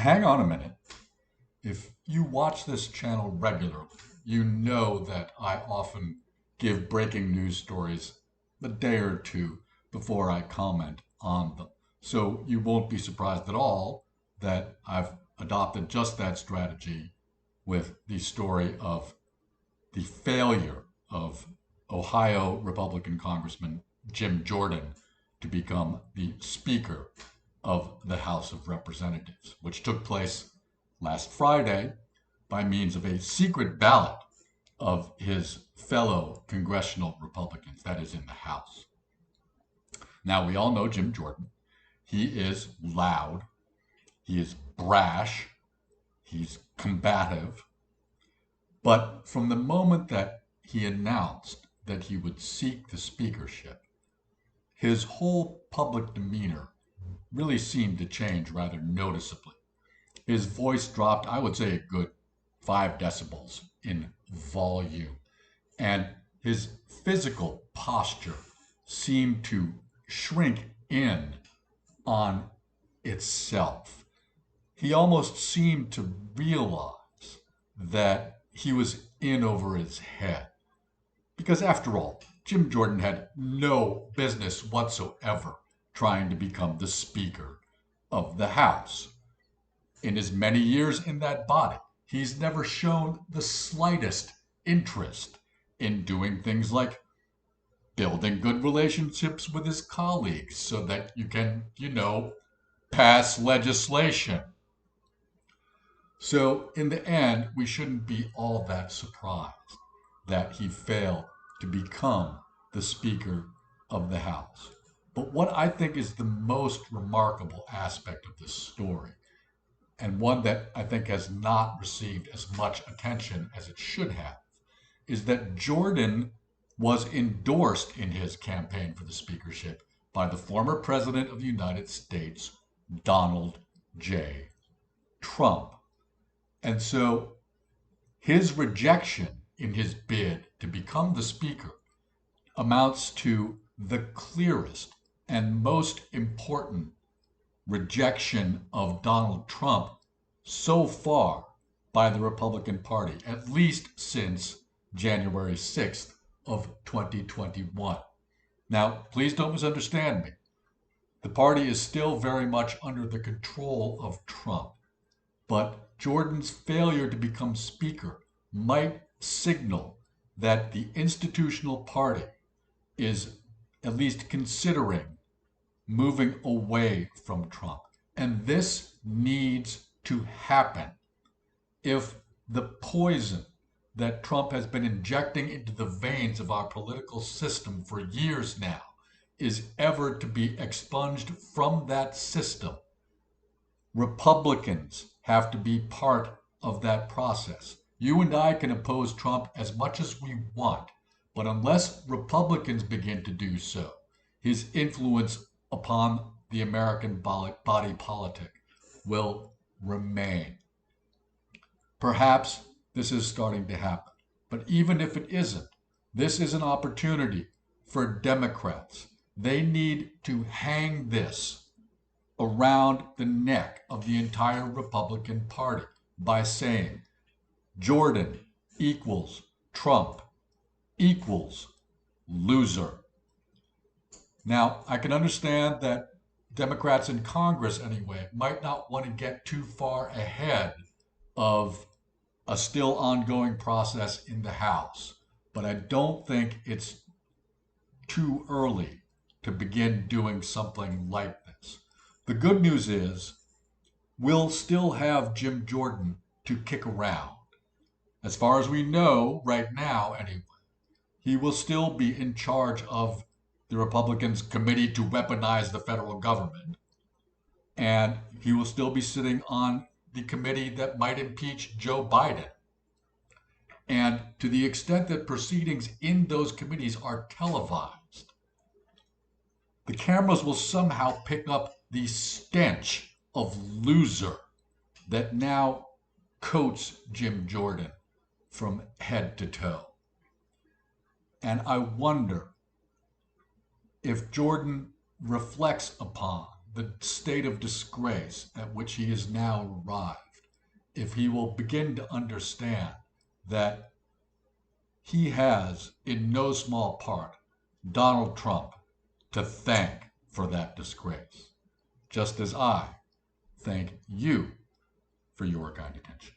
Hang on a minute. If you watch this channel regularly, you know that I often give breaking news stories a day or two before I comment on them. So you won't be surprised at all that I've adopted just that strategy with the story of the failure of Ohio Republican Congressman Jim Jordan to become the Speaker of the House of Representatives, which took place last Friday by means of a secret ballot of his fellow congressional Republicans, that is, in the House. Now, we all know Jim Jordan. He is loud, he is brash, he's combative. But from the moment that he announced that he would seek the speakership, his whole public demeanor really seemed to change rather noticeably. His voice dropped, I would say, a good 5 decibels in volume, and his physical posture seemed to shrink in on itself. He almost seemed to realize that he was in over his head. Because after all, Jim Jordan had no business whatsoever trying to become the Speaker of the House. In his many years in that body, he's never shown the slightest interest in doing things like building good relationships with his colleagues so that you can, pass legislation. So, in the end, we shouldn't be all that surprised that he failed to become the Speaker of the House. But what I think is the most remarkable aspect of this story, and one that I think has not received as much attention as it should have, is that Jordan was endorsed in his campaign for the speakership by the former President of the United States, Donald J. Trump. And so his rejection in his bid to become the Speaker amounts to the clearest and most important rejection of Donald Trump so far by the Republican Party, at least since January 6th of 2021. Now, please don't misunderstand me. The party is still very much under the control of Trump, but Jordan's failure to become Speaker might signal that the institutional party is at least considering moving away from Trump. And this needs to happen if the poison that Trump has been injecting into the veins of our political system for years now is ever to be expunged from that system. Republicans have to be part of that process. You and I can oppose Trump as much as we want, but unless Republicans begin to do so, his influence upon the American body politic will remain. Perhaps this is starting to happen, but even if it isn't, this is an opportunity for Democrats. They need to hang this around the neck of the entire Republican Party by saying Jordan equals Trump equals loser. Now, I can understand that Democrats in Congress, anyway, might not want to get too far ahead of a still ongoing process in the House, but I don't think it's too early to begin doing something like this. The good news is we'll still have Jim Jordan to kick around. As far as we know right now, anyway, he will still be in charge of the Republicans' Committee to Weaponize the Federal Government, and he will still be sitting on the committee that might impeach Joe Biden. And to the extent that proceedings in those committees are televised, the cameras will somehow pick up the stench of loser that now coats Jim Jordan from head to toe. And I wonder if Jordan reflects upon the state of disgrace at which he has now arrived, if he will begin to understand that he has, in no small part, Donald Trump to thank for that disgrace, just as I thank you for your kind attention.